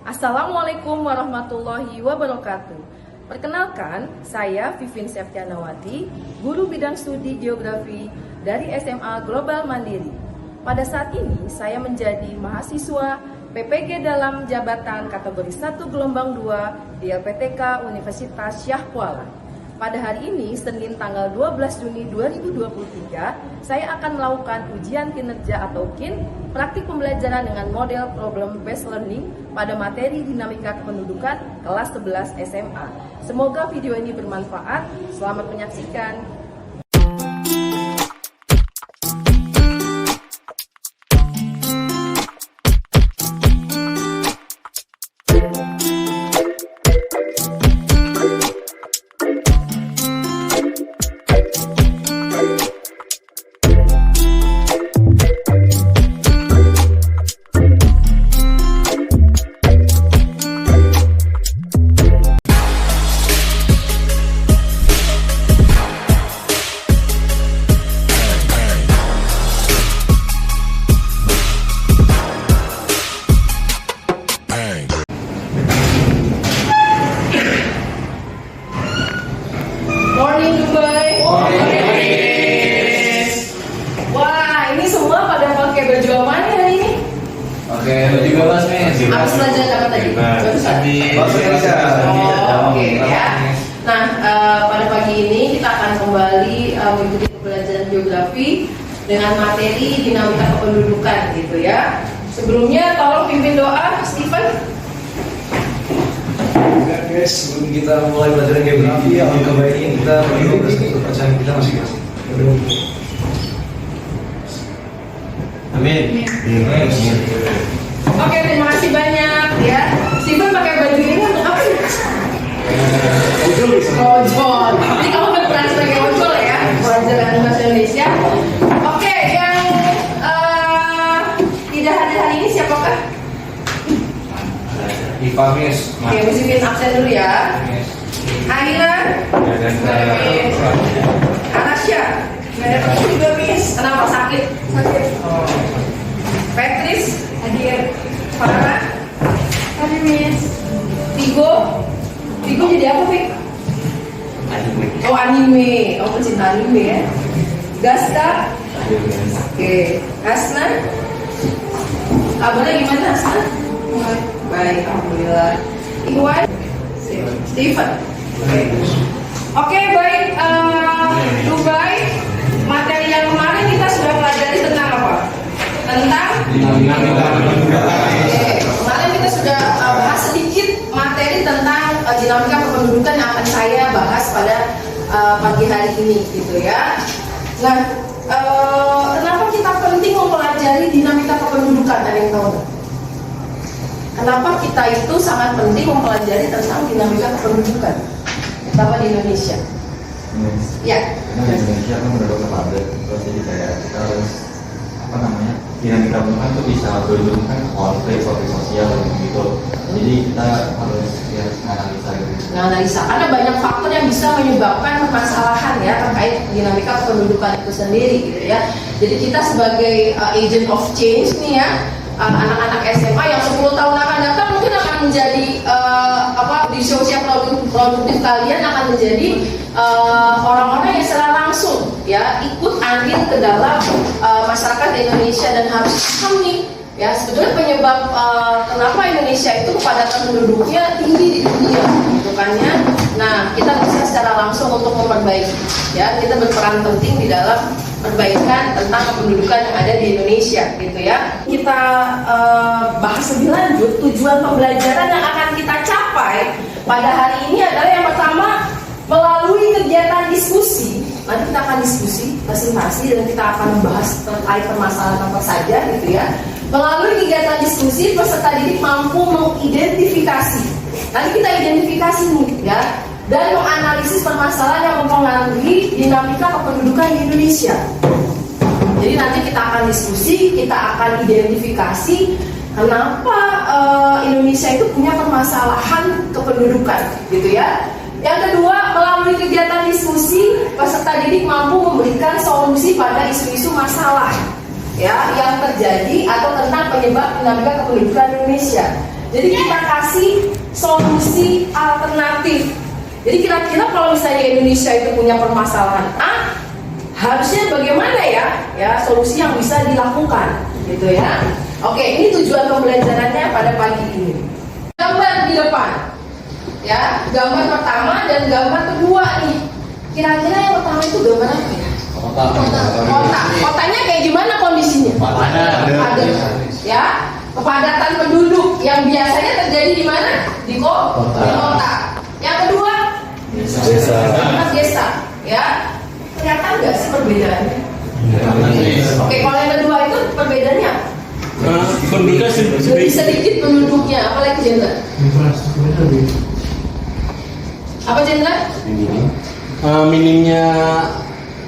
Assalamualaikum warahmatullahi wabarakatuh. Perkenalkan, saya Vivin Septianawati, guru bidang studi geografi dari SMA Global Mandiri. Pada saat ini, saya menjadi mahasiswa PPG dalam jabatan kategori 1 gelombang 2 di LPTK Universitas Syah Kuala. Pada hari ini, Senin tanggal 12 Juni 2023, saya akan melakukan ujian kinerja atau KIN, praktik pembelajaran dengan model problem based learning pada materi dinamika kependudukan kelas 11 SMA. Semoga video ini bermanfaat. Selamat menyaksikan. Morning Dubai. Wah, ini semua pada pakai baju apa nih hari ini? Oke, baju bebas nih. Habis belajar apa tadi? Barusan. Oke ya. Nah, pada pagi ini kita akan kembali mengikuti pembelajaran geografi dengan materi dinamika kependudukan gitu ya. Sebelumnya tolong pimpin doa, Stephen. Ya guys, sebelum kita mulai belajar geografi, alangkah baiknya kita berdoa ke kepercayaan kita masing-masing. Amin. Oke, terima kasih banyak ya. Stephen pakai baju ini untuk apa sih? Ojol. Jadi kamu berperan sebagai ojol ya, pelajar bahasa Indonesia. Oke, yang tidak hadir hari ini siapakah? Ipa Miss. Oke, masukin absen dulu ya. Aina, Anasya, juga Miss. Kenapa sakit? Sakit. Oh. Petris, hadir. Farah, hadir Miss. Vigo jadi apa Vigo? Anime. Oh anime, oh pecinta anime ya. Gasta, oke. Hasna, kabarnya gimana Hasna? Baik, alhamdulillah. Iwan, Stephen. Oke, baik. Dubai, materi yang kemarin kita sudah pelajari tentang apa? Tentang kemarin kita sudah bahas sedikit materi tentang dinamika kependudukan yang akan saya bahas pada pagi hari ini, gitu ya. Nah, kenapa kita penting mempelajari dinamika kependudukan? Ada yang tahu? Kenapa kita itu sangat penting mempelajari tentang dinamika kependudukan, terutama di Indonesia? Ya. Karena di Indonesia kan udah padat, terus jadi kayak kita harus dinamika kependudukan itu bisa berhubungan konflik sosial gitu. Jadi kita harus menganalisa gitu. Menganalisa, ada banyak faktor yang bisa menyebabkan permasalahan ya terkait dinamika kependudukan itu sendiri, gitu ya. Jadi kita sebagai agent of change nih ya. Anak-anak SMA yang 10 tahun akan datang mungkin akan menjadi di usia produktif kalian akan menjadi orang-orang yang secara langsung ya ikut andil ke dalam masyarakat Indonesia dan harus paham nih ya sebetulnya penyebab kenapa Indonesia itu kepadatan penduduknya tinggi di dunia gitu kan ya. Nah, kita bisa secara langsung untuk memperbaiki ya, kita berperan penting di dalam perbaikan tentang kependudukan yang ada di Indonesia gitu ya. Kita bahas lebih lanjut tujuan pembelajaran yang akan kita capai pada hari ini adalah yang pertama melalui kegiatan diskusi. Nanti kita akan diskusi presentasi dan kita akan membahas terkait permasalahan apa saja gitu ya. Melalui kegiatan diskusi peserta didik mampu mengidentifikasi. Nanti kita identifikasi nih ya dan menganalisis permasalahan yang mempengaruhi dinamika kependudukan di Indonesia. Jadi nanti kita akan diskusi, kita akan identifikasi kenapa Indonesia itu punya permasalahan kependudukan, gitu ya. Yang kedua, melalui kegiatan diskusi, peserta didik mampu memberikan solusi pada isu-isu masalah ya yang terjadi atau tentang penyebab dinamika kependudukan Indonesia. Jadi kita kasih solusi alternatif. Jadi kira-kira kalau misalnya Indonesia itu punya permasalahan A, harusnya bagaimana ya? Ya, solusi yang bisa dilakukan, gitu ya. Oke, ini tujuan pembelajarannya pada pagi ini. Gambar di depan, ya, gambar pertama dan gambar kedua nih. Kira-kira yang pertama itu gambar apa ya? Kota. Kotanya kayak gimana kondisinya? Padat. Ya, kepadatan penduduk yang biasanya terjadi di mana? Di kota. Yang kedua, desa. Ya, kelihatan nggak sih perbedaannya? Oke, kalau yang kedua itu perbedaannya apa? Penduduknya Lebih sedikit penduduknya, apalagi Jenderal? Apa Jenderal? minimnya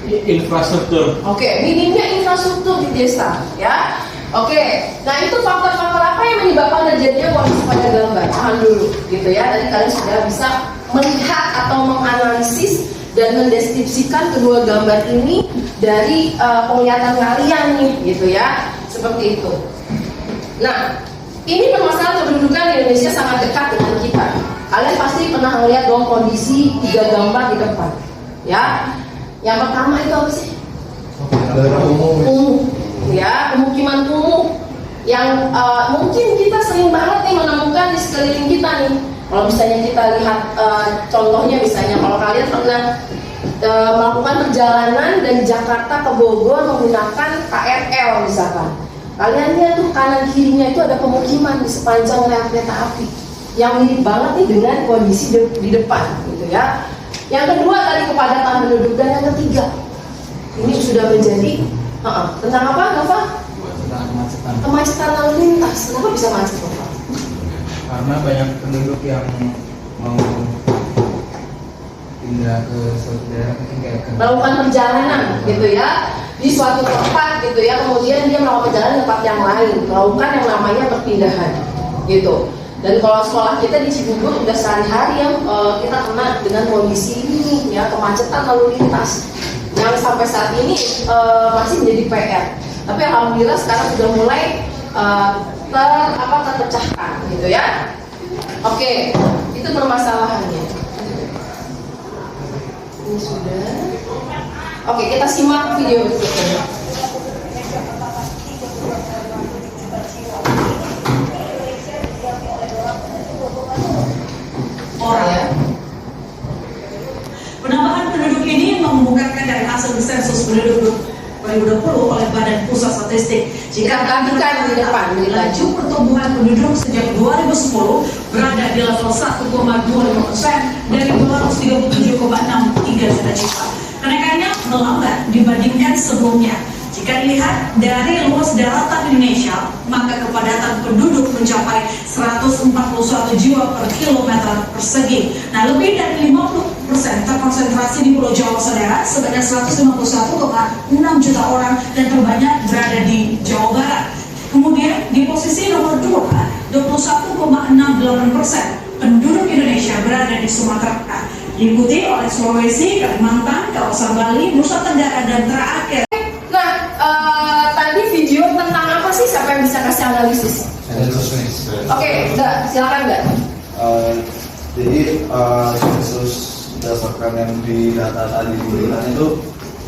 infrastruktur. Oke, minimnya infrastruktur di desa, ya. Oke, nah itu faktor-faktor apa yang menyebabkan terjadinya kondisi pada gambar? Tahan dulu, gitu ya. Tadi kalian sudah bisa melihat atau menganalisis dan mendeskripsikan kedua gambar ini dari penglihatan kalian nih, gitu ya. Seperti itu. Nah, ini permasalahan kependudukan di Indonesia sangat dekat dengan kita. Kalian pasti pernah melihat dong kondisi 3 gambar di depan, ya. Yang pertama itu apa sih? Kumuh, ya, pemukiman kumuh yang mungkin kita sering banget nih menemukan di sekeliling kita nih. Kalau misalnya kita lihat contohnya, misalnya kalau kalian pernah melakukan perjalanan dari Jakarta ke Bogor menggunakan KRL misalkan, kalian lihat tuh kanan kirinya itu ada pemukiman di sepanjang rel kereta api yang mirip banget nih dengan kondisi di depan, gitu ya. Yang kedua tadi kepadatan penduduk, dan yang ketiga ini sudah menjadi tentang apa, Nova? Kemacetan lalu lintas. Kenapa bisa macet, Nova? Karena banyak penduduk yang mau pindah ke suatu daerah, mungkin kayak ke Melakukan perjalanan, gitu ya, di suatu tempat, gitu ya. Kemudian dia melakukan perjalanan ke tempat yang lain, melakukan yang namanya perpindahan, gitu. Dan kalau sekolah kita di Cibubur udah sehari-hari yang kita kena dengan kondisi ini, ya, kemacetan lalu lintas yang sampai saat ini masih menjadi PR. Tapi alhamdulillah sekarang sudah mulai terpecahkan, gitu ya. Oke, itu permasalahannya. Ini sudah. Oke, kita simak video berikutnya. Penambahan penduduk ini membuktikan dari hasil sensus penduduk 2020 oleh Badan Pusat Statistik. Jika Perhatikan di depan, laju pertumbuhan penduduk sejak 2010 berada di level 1,25% dari 237,63 juta jiwa. Kenaikannya melambat dibandingkan sebelumnya. Jika dilihat dari luas daratan Indonesia, maka kepadatan penduduk mencapai 141 jiwa per kilometer persegi. Nah, lebih dari 50% terkonsentrasi di Pulau Jawa saudara, sebanyak 151,6 juta orang, dan terbanyak berada di Jawa Barat. Kemudian di posisi nomor 2, 21,68% penduduk Indonesia berada di Sumatera, diikuti oleh Sulawesi, Kalimantan, kawasan Bali, Nusa Tenggara, dan terakhir. Tadi video tentang apa sih? Siapa yang bisa kasih analisis? Oke, silakan Mbak. Jadi sensus berdasarkan yang di data tadi diberikan itu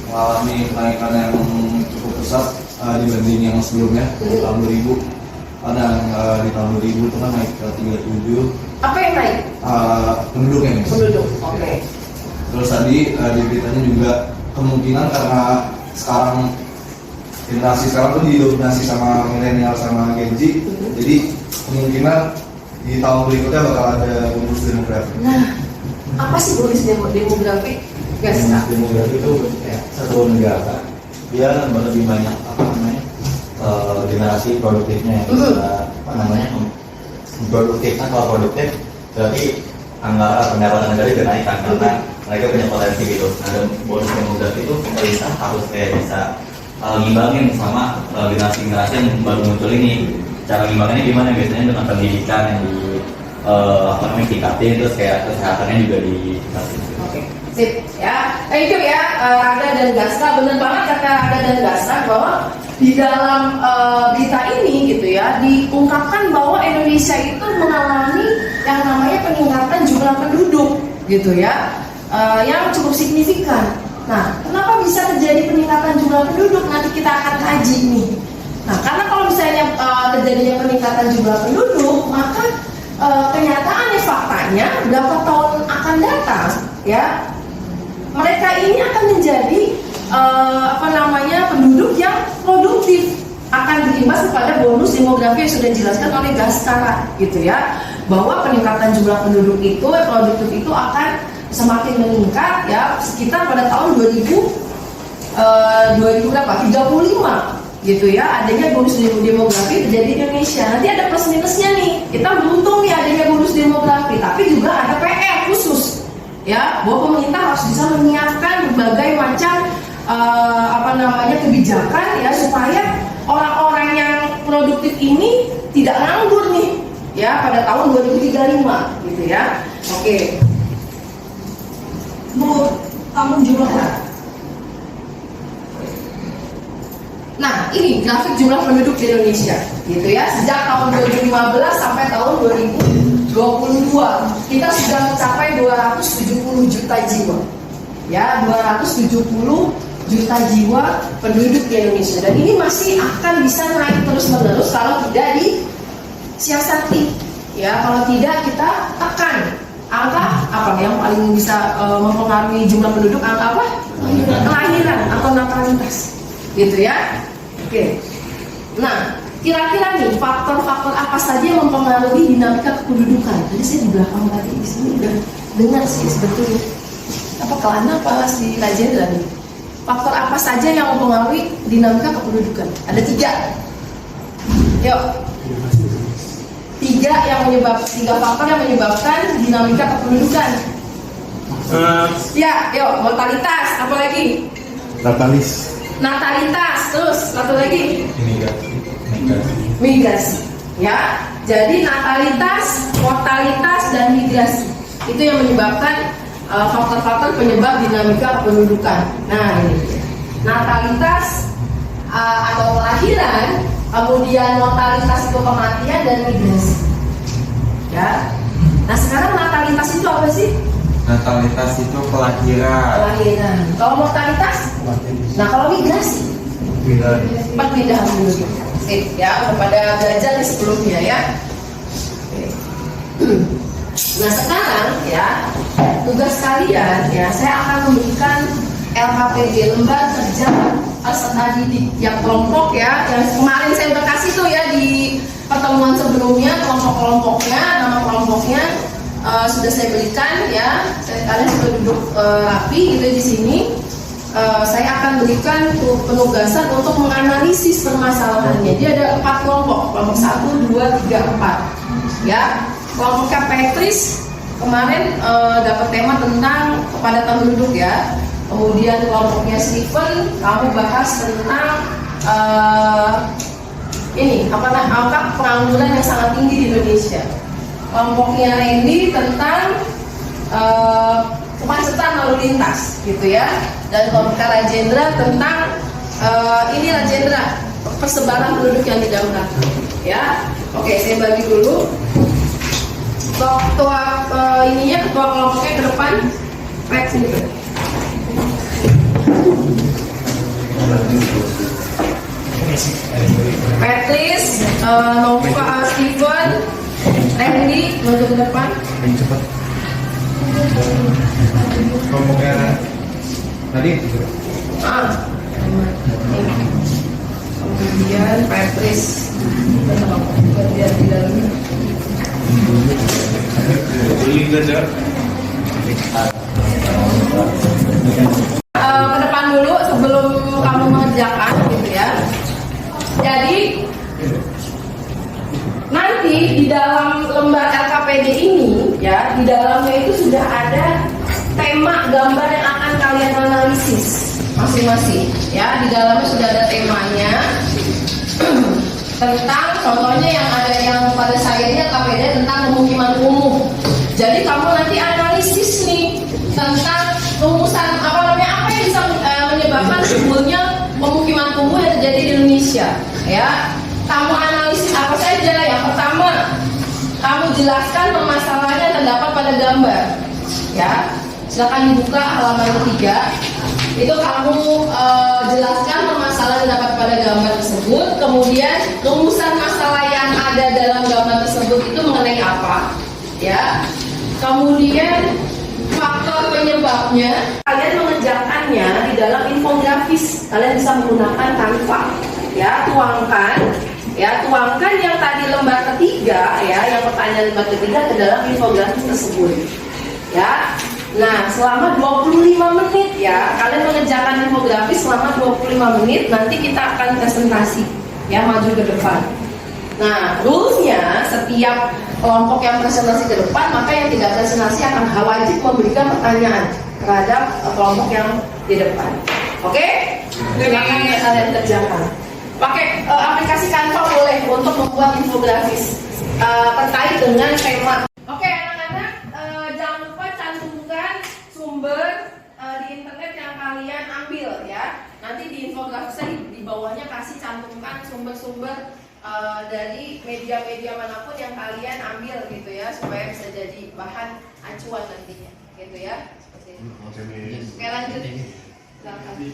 mengalami kenaikan yang cukup pesat dibanding yang sebelumnya di tahun 2000. Dan di tahun 2000 itu kan naik ke 37. Apa yang naik? Penduduknya. Penduduk. Oke. Terus tadi di beritanya juga kemungkinan karena sekarang generasi sekarang tuh didominasi sama milenial sama Gen Z, jadi kemungkinan di tahun berikutnya bakal ada bonus demografi. Nah, apa sih bonus demografi? Guys, Bonus demografi itu satu negara dia lebih banyak generasi produktifnya yang bisa produktif. Kan kalau produktif berarti anggaran pendapatan negara juga naik kan, karena mereka punya potensi gitu. Nah, dan bonus demografi itu pemerintah harus kayak bisa ngimbangin sama generasi-generasi yang baru muncul ini. Cara ngimbanginnya gimana? Biasanya dengan pendidikan yang ditingkatin, terus kayak kesehatannya juga ditingkatin. Oke. Sip, ya. Thank you ya, Rada dan Gasra. Benar banget kata Rada dan Gasra bahwa di dalam berita ini gitu ya diungkapkan bahwa Indonesia itu mengalami yang namanya peningkatan jumlah penduduk gitu ya, yang cukup signifikan. Nah, kenapa bisa terjadi peningkatan jumlah penduduk? Nanti kita akan kaji nih. Nah, karena kalau misalnya terjadinya peningkatan jumlah penduduk, maka kenyataannya faktanya berapa tahun akan datang ya, mereka ini akan menjadi penduduk yang produktif, akan berimbas kepada bonus demografi yang sudah dijelaskan oleh Gasra gitu ya, bahwa peningkatan jumlah penduduk itu produktif itu akan semakin meningkat ya sekitar pada tahun 2035 gitu ya, adanya bonus demografi terjadi di Indonesia. Nanti ada plus minusnya nih, kita beruntung nih adanya bonus demografi, tapi juga ada PR khusus ya, bahwa pemerintah harus bisa menyiapkan berbagai macam kebijakan ya supaya orang-orang yang produktif ini tidak nganggur nih ya pada tahun 2035 gitu ya. Oke. Bu, kamu jumlah berapa? Nah, ini grafik jumlah penduduk di Indonesia gitu ya. Sejak tahun 2015 sampai tahun 2022 kita sudah mencapai 270 juta jiwa. Ya, 270 juta jiwa penduduk di Indonesia, dan ini masih akan bisa naik terus-menerus kalau tidak disiasati. Ya, kalau tidak kita tekan angka apa yang paling bisa mempengaruhi jumlah penduduk, angka apa? Kelahiran atau natalitas. Gitu ya. Oke. Nah, kira-kira nih faktor-faktor apa saja yang mempengaruhi dinamika kependudukan? Tadi saya di belakang tadi di sini udah dengar sih sebetulnya. Apa kelana apa si Rajendra nih? Faktor apa saja yang mempengaruhi dinamika kependudukan? Ada 3. Yuk. 3 faktor yang menyebabkan dinamika kependudukan. Ya, yuk, mortalitas, apa lagi? Natalitas, terus satu lagi. Migrasi. Ya. Jadi natalitas, mortalitas dan migrasi itu yang menyebabkan faktor-faktor penyebab dinamika kependudukan. Nah, ini natalitas atau kelahiran, kemudian mortalitas itu kematian dan migrasi. Ya. Nah, sekarang natalitas itu apa sih? Natalitas itu kelahiran. Kalau mortalitas? Nah, kalau migrasi? Perpindahan penduduk. Sip, ya, kepada belajar di sebelumnya ya. Nah, sekarang ya tugas kalian ya, saya akan memberikan LKPD, lembar kerja peserta didik yang kelompok ya, yang kemarin saya udah kasih tuh ya di pertemuan sebelumnya, kelompok-kelompoknya, nama kelompoknya sudah saya berikan ya. Kalian sudah duduk rapi gitu di sini. Saya akan berikan penugasan untuk menganalisis permasalahannya. Dia ada 4 kelompok 1, 2, 3, 4 ya. Kelompoknya Petris kemarin dapat tema tentang kepadatan penduduk ya. Kemudian kelompoknya Steven, kamu bahas tentang angka pengangguran yang sangat tinggi di Indonesia. Kelompoknya Randy tentang kemacetan lalu lintas gitu ya. Dan kelompoknya Rajendra tentang Rajendra, persebaran penduduk yang didampak ya. Oke, saya bagi dulu. Ketua kelompoknya ke depan. Baik, sini. Petris, Nova, Steven, Randy, maju ke depan. Cepat. Kelompoknya tadi. Kemudian Petris, kemudian di dalamnya. Ke depan dulu sebelum kamu mengerjakan gitu ya. Jadi nanti di dalam lembar LKPD ini ya, di dalamnya itu sudah ada tema gambar yang akan kalian analisis masing-masing ya. Di dalamnya sudah ada temanya tentang, contohnya yang pada saya ini LKPD tentang pemukiman kumuh. Jadi kamu nanti analisis nih tentang Jumlahnya pemukiman kumuh yang terjadi di Indonesia. Ya, kamu analisis apa saja? Yang pertama, kamu jelaskan permasalahannya terdapat pada gambar. Ya, silakan dibuka halaman ketiga. Itu kamu jelaskan permasalahan yang dapat pada gambar tersebut. Kemudian rumusan masalah yang ada dalam gambar tersebut itu mengenai apa? Ya. Kemudian faktor penyebabnya, kalian mengerjakannya di dalam infografis. Kalian bisa menggunakan Canva. Ya, tuangkan yang tadi lembar ketiga, ya, yang pertanyaan lembar ketiga ke dalam infografis tersebut. Ya. Nah, selama 25 menit ya, kalian mengerjakan infografis selama 25 menit, nanti kita akan presentasi, ya, maju ke depan. Nah, rulesnya setiap kelompok yang presentasi ke depan, maka yang tidak presentasi akan wajib memberikan pertanyaan terhadap kelompok yang di depan. Oke? Silakan kalian kerjakan. Pakai aplikasi Canva boleh untuk membuat infografis terkait dengan tema. Oke, anak-anak, jangan lupa cantumkan sumber di internet yang kalian ambil ya. Nanti di infografisnya di bawahnya kasih cantumkan sumber-sumber dari media-media manapun yang kalian ambil gitu ya, supaya bisa jadi bahan acuan nantinya gitu ya. Seperti itu. Oke, lanjut. Silakan.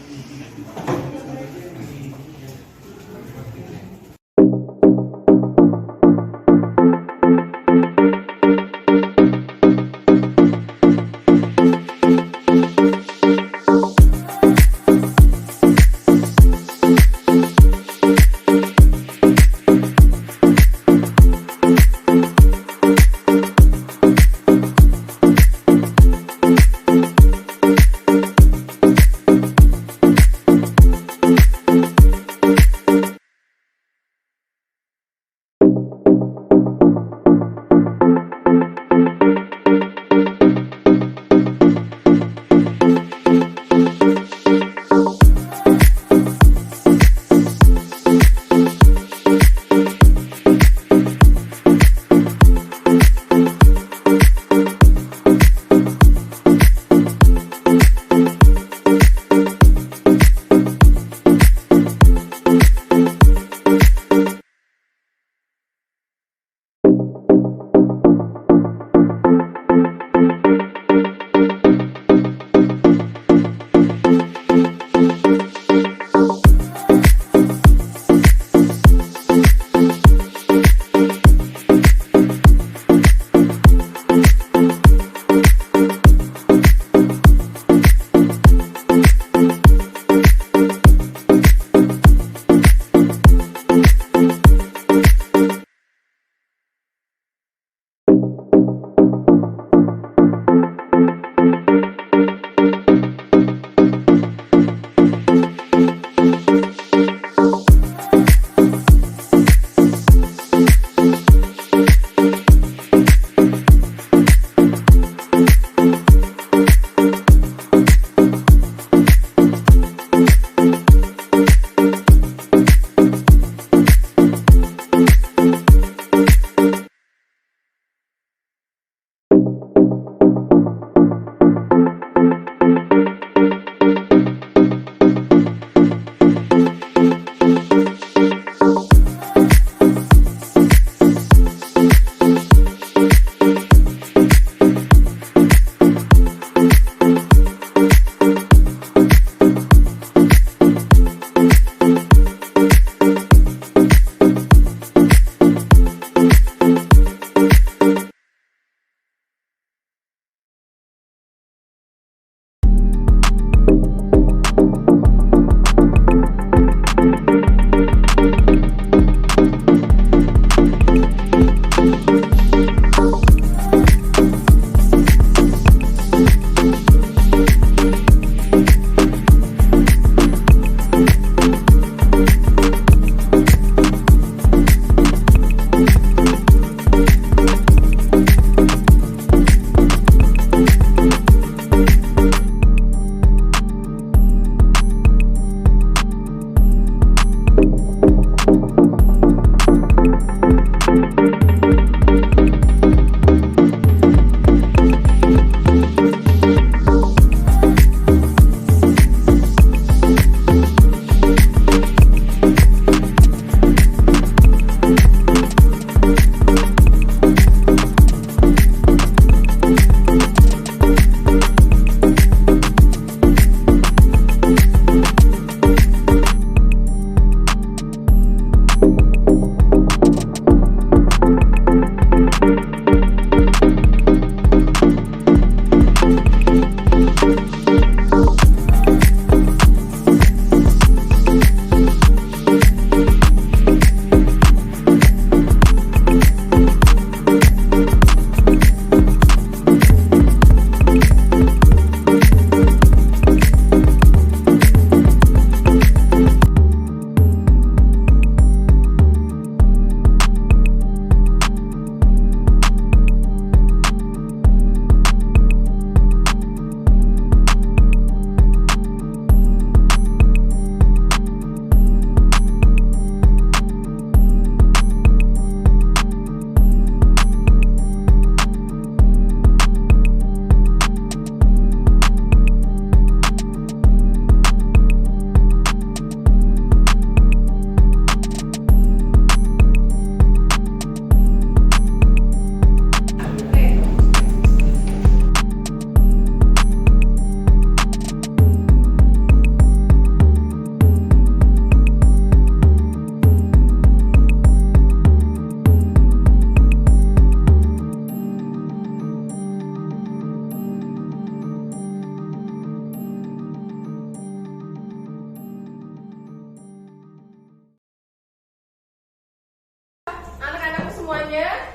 semuanya.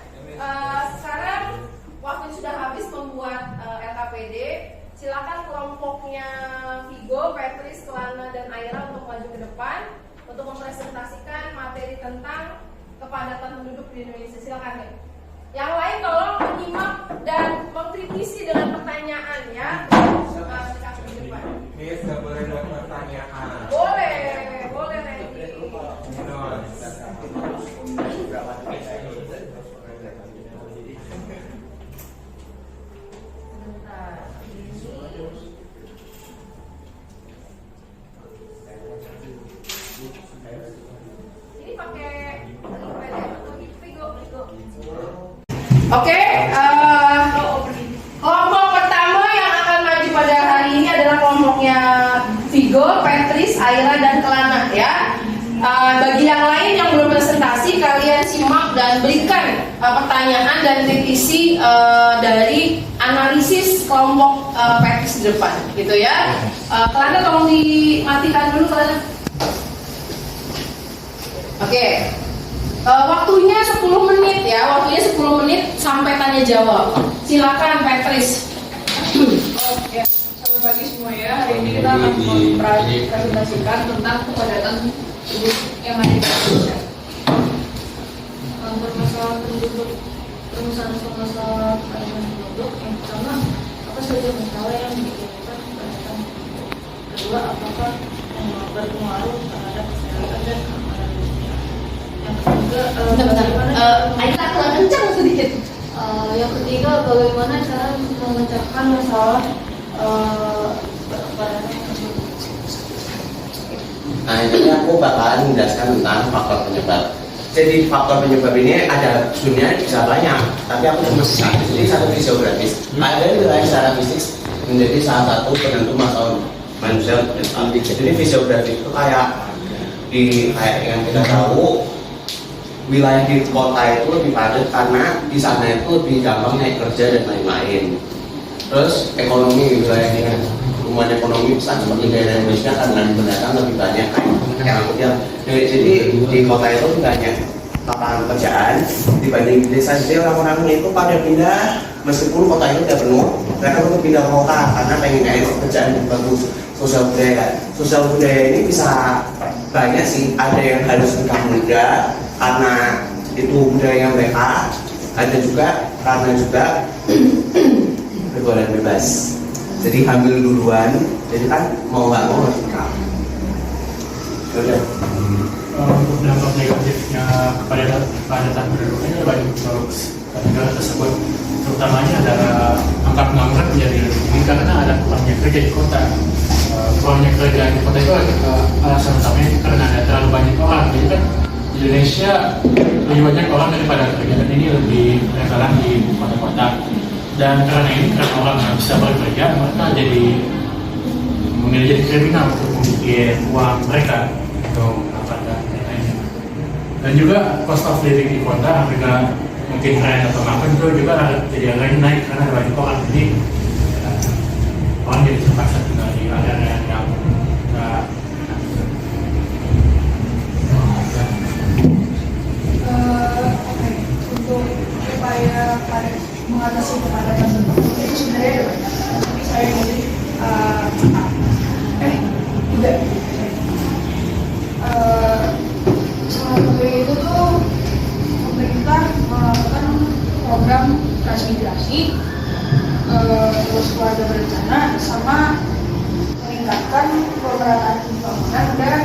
Sekarang waktu sudah habis membuat LKPD. Silakan kelompoknya Vigo, Petris, Kelana, dan Aira untuk maju ke depan untuk mempresentasikan materi tentang kepadatan penduduk di Indonesia. Silakan ya. Yang lain tolong menyimak dan mengkritisi dengan pertanyaan ya. Di depan. Miss, nggak boleh buat pertanyaan. Boleh Randy. Ini pakai Vigo. Oke, kelompok pertama yang akan maju pada hari ini adalah kelompoknya Vigo, Petris, Aira, dan Kelana ya. Bagi yang lain yang belum presentasi, kalian simak dan berikan pertanyaan dan kritisi dari analisis kelompok Petris di depan, gitu ya. Kelana tolong dimatikan dulu, Kelana. Oke. Waktunya 10 menit ya, waktunya 10 menit sampai tanya jawab. Silakan Petris. Oke, selamat pagi semua ya. Hari ini kita akan mempresentasikan tentang kepadatan penduduk yang ada di Indonesia. Permasalahan penduduk, permasalahan penduduk yang pertama, apa saja masalah yang menyebabkan kepadatan penduduk? Kedua, apakah berpengaruh terhadap kesehatan dan keamanan dunia? Yang ketiga, Aira kurang kencang sedikit. yang ketiga, bagaimana cara memecahkan masalah kepadatan penduduk? Nah, jadi aku bakalan menjelaskan tentang faktor penyebab. Jadi faktor penyebab ini ada sebenarnya bisa banyak, tapi aku cuma satu. Jadi satu fisiografis. Ada wilayah secara fisik menjadi salah satu penentu masalah manusia dan jadi fisiografis itu kayak yang kita tahu wilayah di kota itu lebih padat karena di sana itu lebih gampang naik kerja dan lain-lain. Terus ekonomi wilayahnya kan pertumbuhan ekonomi besar seperti daerah Indonesia karena pendatang lebih banyak yang jadi di kota itu banyak lapangan pekerjaan dibanding di desa. Jadi orang-orang itu pada pindah meskipun kota itu tidak penuh, mereka untuk pindah ke kota karena pengen cari pekerjaan yang bagus. Sosial budaya ini bisa banyak sih, ada yang harus nikah muda karena itu budaya mereka, ada juga karena juga pergaulan bebas. Jadi hamil duluan, jadi kan mau nggak mau harus nikah. Udah. Untuk dampak negatifnya kepadatan penduduk ini banyak negara tersebut, terutamanya adalah angka pengangguran menjadi lebih tinggi karena ada kurangnya kerja di kota. Kurangnya kerja di kota itu alasan utamanya karena ada terlalu banyak orang. Jadi kan di Indonesia lebih banyak orang daripada kerja, dan ini lebih terkalang di kota-kota. Dan karena orang nggak bisa bekerja, mereka jadi memilih jadi kriminal untuk memiliki uang mereka atau apa lainnya. Dan juga cost of living di kota, harga mungkin rent atau makan itu juga jadi agak naik karena ada banyak orang. Jadi orang jadi terpaksa tinggal di area yang nggak Untuk upaya mengatasi kepadatan penduduk itu sebenarnya ada banyak. Tapi saya ingin tidak. Salah satu itu tuh pemerintah melakukan program transmigrasi, terus keluarga berencana, sama meningkatkan pemerataan pembangunan dan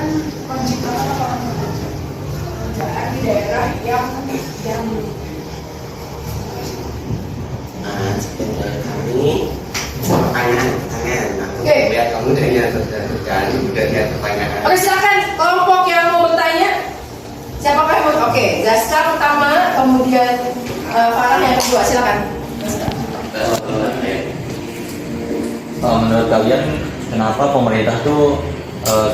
penciptaan lapangan pekerjaan di daerah yang Nah, sebenarnya kami pertanyaan. Oke. Biar kamu tanya kerjaan, udah lihat pertanyaan. Oke, silakan kelompok yang mau bertanya. Siapakah yang mau? Oke, Zaska pertama, kemudian Farah yang kedua. Silakan. Menurut kalian kenapa pemerintah tuh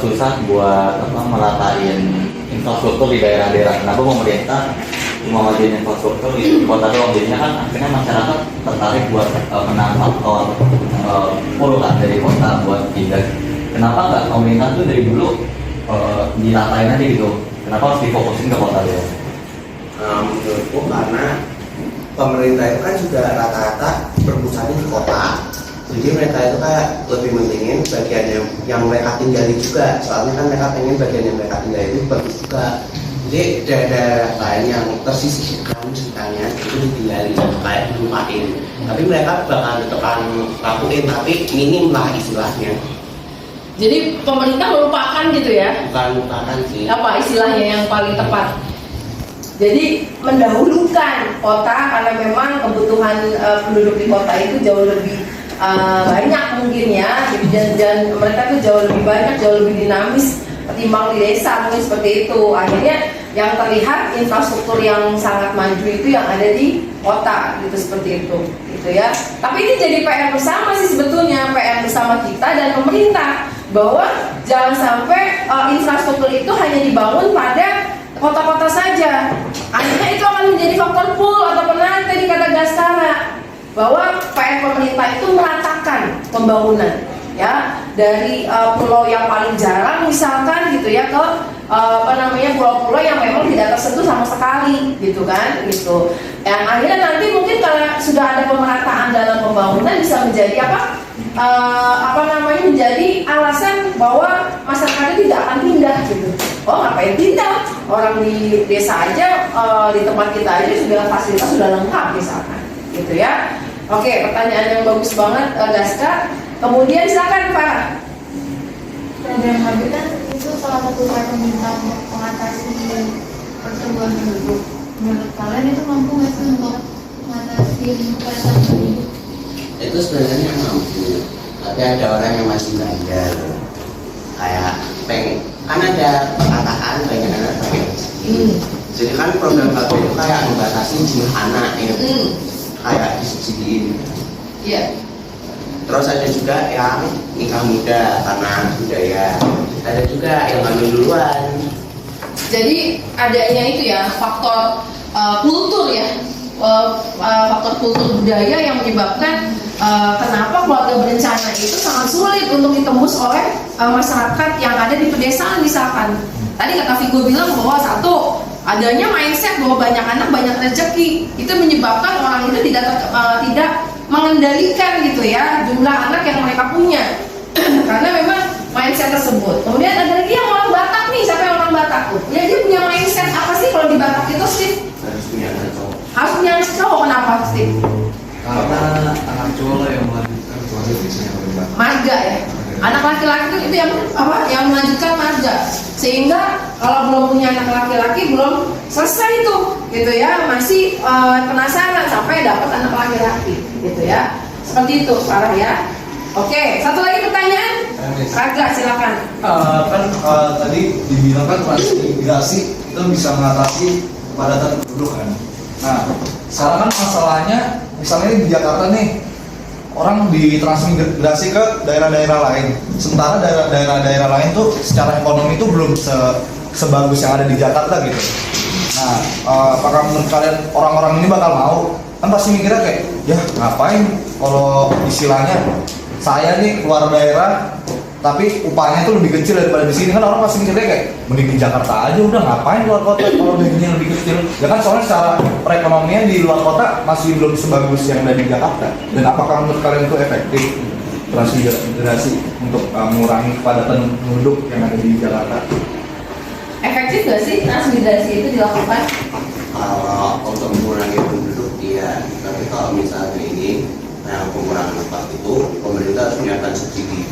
susah buat melatain infrastruktur di daerah-daerah? Kenapa pemerintah cuma ngajarin infrastruktur di kota doang? Jadinya kan akhirnya masyarakat tertarik buat menambah puluhan dari kota buat pindah. Kenapa nggak pemerintah tuh dari dulu diratain aja gitu? Kenapa harus difokusin ke kota doang? Menurutku karena pemerintah itu kan juga rata-rata berpusatnya di kota. Jadi mereka itu kayak lebih mentingin bagian yang mereka tinggali juga. Soalnya kan mereka pengen bagian yang mereka tinggali itu bagus juga. Jadi daerah lain yang tersisihkan ceritanya itu ditinggali kayak dilupain. Tapi mereka bakal tetap lakuin, tapi minim lah istilahnya. Jadi pemerintah melupakan gitu ya? Bukan lupakan sih. Apa istilahnya yang paling tepat? Jadi mendahulukan kota karena memang kebutuhan penduduk di kota itu jauh lebih banyak mungkin ya, dan mereka tuh jauh lebih banyak, jauh lebih dinamis ketimbang di desa mungkin seperti itu. Akhirnya yang terlihat infrastruktur yang sangat maju itu yang ada di kota gitu, seperti itu gitu ya. Tapi ini jadi PR bersama sih sebetulnya, PR bersama kita dan pemerintah, bahwa jangan sampai infrastruktur itu hanya dibangun pada kota-kota saja. Akhirnya itu akan menjadi faktor pull atau penat tadi kata Gaskara, bahwa PR pemerintah itu meratakan pembangunan ya, dari pulau yang paling jarang misalkan gitu ya ke pulau-pulau yang memang tidak tersentuh sama sekali gitu kan gitu. Yang akhirnya nanti mungkin kalau sudah ada pemerataan dalam pembangunan bisa menjadi menjadi alasan bahwa masyarakat tidak akan pindah gitu. Oh, ngapain pindah? Orang di desa aja, di tempat kita aja sudah fasilitas sudah lengkap misalkan gitu ya. Oke, pertanyaan yang bagus banget Gaska. Kemudian silakan Pak. Program Habitat itu salah satu upaya pemerintah untuk mengatasi pertumbuhan penduduk. Menurut kalian itu mampu nggak sih untuk mengatasi pertumbuhan penduduk? Itu sebenarnya mampu, tapi ada orang yang masih bandel. Kayak kan ada perkataan banyak anak banyak rezeki. Jadi kan program Habitat itu kayak membatasi jumlah anak ya. Kayak disubsidiin. Iya. Terus ada juga yang nikah muda karena budaya. Ada juga yang hamil duluan. Jadi adanya itu ya faktor kultur ya, faktor kultur budaya yang menyebabkan kenapa keluarga berencana itu sangat sulit untuk ditembus oleh masyarakat yang ada di pedesaan misalkan. Tadi kata Vigo bilang bahwa satu, adanya mindset bahwa banyak anak banyak rezeki, itu menyebabkan orang itu tidak mengendalikan gitu ya jumlah anak yang mereka punya karena memang mindset tersebut. Kemudian ada lagi yang orang Batak nih, siapa yang orang Batak tuh? Ya dia punya mindset apa sih kalau di Batak itu Steve? Harus punya anak cowok. Harus punya anak cowok, kenapa Steve? Karena anak cowok yang melanjutkan keluarga biasanya berubah. Marga ya. Anak laki-laki itu yang melanjutkan marga. Sehingga kalau belum punya anak laki-laki belum selesai itu gitu ya, masih penasaran sampai dapat anak laki-laki gitu ya. Seperti itu Farah ya. Oke, satu lagi pertanyaan. Raga silakan. Tadi dibilang kan transmigrasi itu bisa mengatasi kepadatan penduduk kan. Nah, sekarang kan masalahnya misalnya di Jakarta nih, orang ditransmigrasi ke daerah-daerah lain. Sementara daerah-daerah lain tuh secara ekonomi itu belum sebagus yang ada di Jakarta gitu. Nah, apakah menurut kalian orang-orang ini bakal mau? Kan pasti mikirnya kayak, ya ngapain kalau istilahnya saya nih keluar daerah tapi upahnya tuh lebih kecil daripada di sini. Kan orang pasti mikirnya kayak mending di Jakarta aja, udah ngapain keluar kota kalau gajinya lebih kecil. Ya kan soalnya secara perekonomian di luar kota masih belum sebagus yang ada di Jakarta. Dan apakah menurut kalian itu efektif transmigrasi untuk mengurangi kepadatan penduduk yang ada di Jakarta? Efektif nggak sih transmigrasi itu dilakukan? Kalau untuk mengurangi penduduk dia, tapi kalau misalnya ini pengurangan upah itu pemerintah harus menyiapkan subsidi.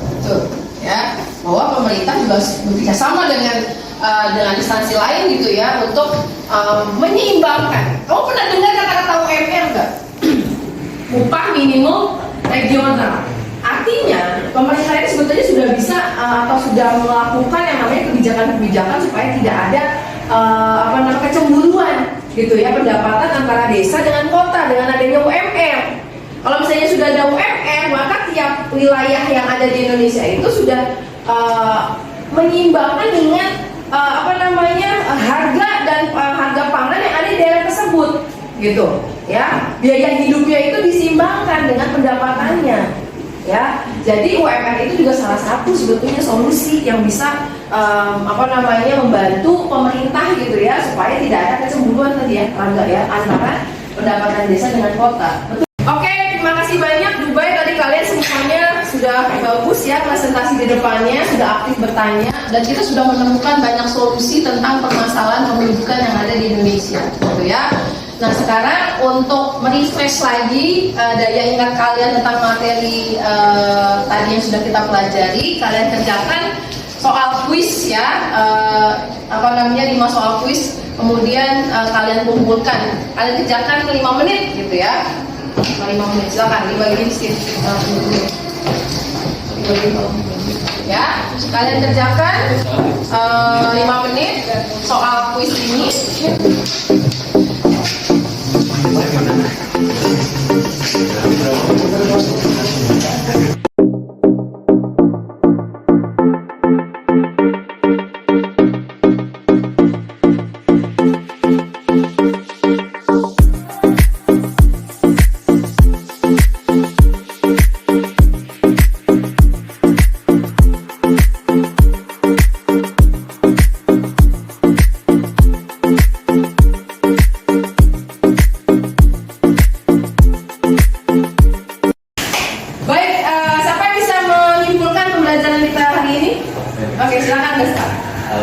Betul, ya, bahwa pemerintah juga bekerja sama dengan instansi lain gitu ya untuk menyeimbangkan. Kamu pernah dengar kata-kata UMR nggak? Upah minimum regional. Artinya pemerintah ini sebetulnya sudah bisa atau sudah melakukan yang namanya kebijakan-kebijakan supaya tidak ada kecemburuan gitu ya pendapatan antara desa dengan kota dengan adanya UMR. Kalau misalnya sudah ada UMR, maka tiap wilayah yang ada di Indonesia itu sudah menyeimbangkan dengan harga dan harga pangan yang ada di daerah tersebut, gitu. Ya, biaya hidupnya itu diseimbangkan dengan pendapatannya. Ya, jadi UMR itu juga salah satu sebetulnya solusi yang bisa membantu pemerintah gitu ya, supaya tidak ada kecemburuan tadi ya, Rangga ya, antara pendapatan desa dengan kota. Betul. Oke, terima kasih banyak Dubai, tadi kalian semuanya sudah bagus ya presentasi di depannya, sudah aktif bertanya, dan kita sudah menemukan banyak solusi tentang permasalahan kependudukan yang ada di Indonesia, gitu ya. Nah sekarang untuk merefresh lagi daya ingat kalian tentang materi tadi yang sudah kita pelajari, kalian kerjakan soal kuis ya, 5 soal kuis, kemudian kalian kumpulkan, kalian kerjakan 5 menit gitu ya, 5 menit, silakan dibagi sih, ya, kalian kerjakan 5 menit soal kuis ini.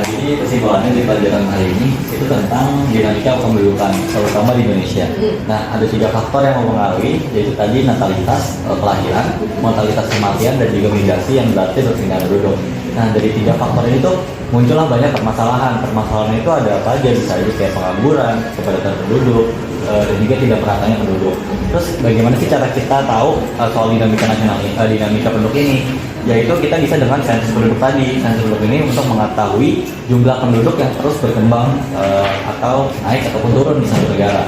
Jadi kesimpulannya di pelajaran hari ini itu tentang dinamika kependudukan terutama di Indonesia. Nah, ada 3 faktor yang mempengaruhi, yaitu tadi natalitas kelahiran, mortalitas kematian, dan juga migrasi yang berarti perpindahan penduduk. Nah, dari 3 faktor ini tuh muncullah banyak permasalahan. Permasalahan itu ada apa aja, bisa jadi kayak pengangguran, kepadatan penduduk, dan juga tidak meratanya penduduk. Terus bagaimana sih cara kita tahu soal dinamika nasional, dinamika penduduk ini? Yaitu kita bisa dengan sensus penduduk tadi. Sensus penduduk ini untuk mengetahui jumlah penduduk yang terus berkembang atau naik ataupun turun di satu negara.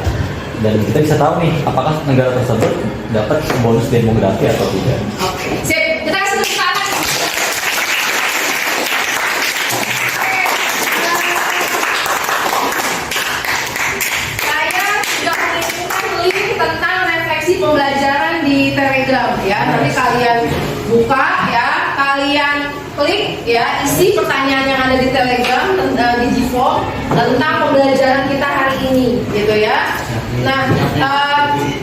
Dan kita bisa tahu nih apakah negara tersebut dapat bonus demografi atau tidak. Oke, sip. Kita kasih tepuk tangan. Saya sudah mengirimkan link tentang refleksi pembelajaran di Telegram ya. Nanti kalian buka ya, kalian klik ya, isi pertanyaan yang ada di Telegram di G-Form tentang pembelajaran kita hari ini gitu ya. Nah,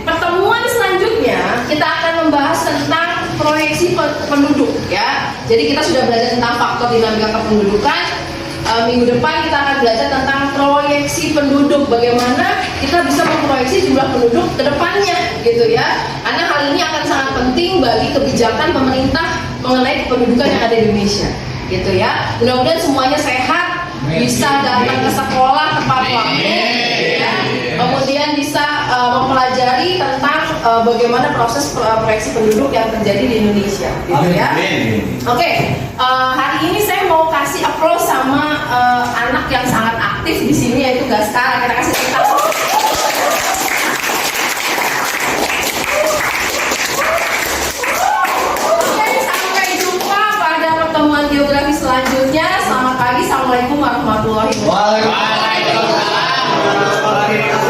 pertemuan selanjutnya kita akan membahas tentang proyeksi penduduk ya. Jadi kita sudah belajar tentang faktor dinamika kependudukan. Minggu depan kita akan belajar tentang proyeksi penduduk, bagaimana kita bisa memproyeksi jumlah penduduk ke depannya gitu ya. Karena hal ini akan sangat penting bagi kebijakan pemerintah mengenai kependudukan yang ada di Indonesia gitu ya. Mudah-mudahan semuanya sehat, bisa datang ke sekolah tepat waktu ya. Kemudian bisa mempelajari tentang bagaimana proses proyeksi penduduk yang terjadi di Indonesia gitu ya. Oke, hari ini saya mau kasih applause sama anak yang sangat aktif di sini, yaitu Gaskara. Kita kasih tepuk tangan. Oke, sampai jumpa pada pertemuan geografi selanjutnya. Selamat pagi, assalamualaikum warahmatullahi wabarakatuh. Waalaikumsalam.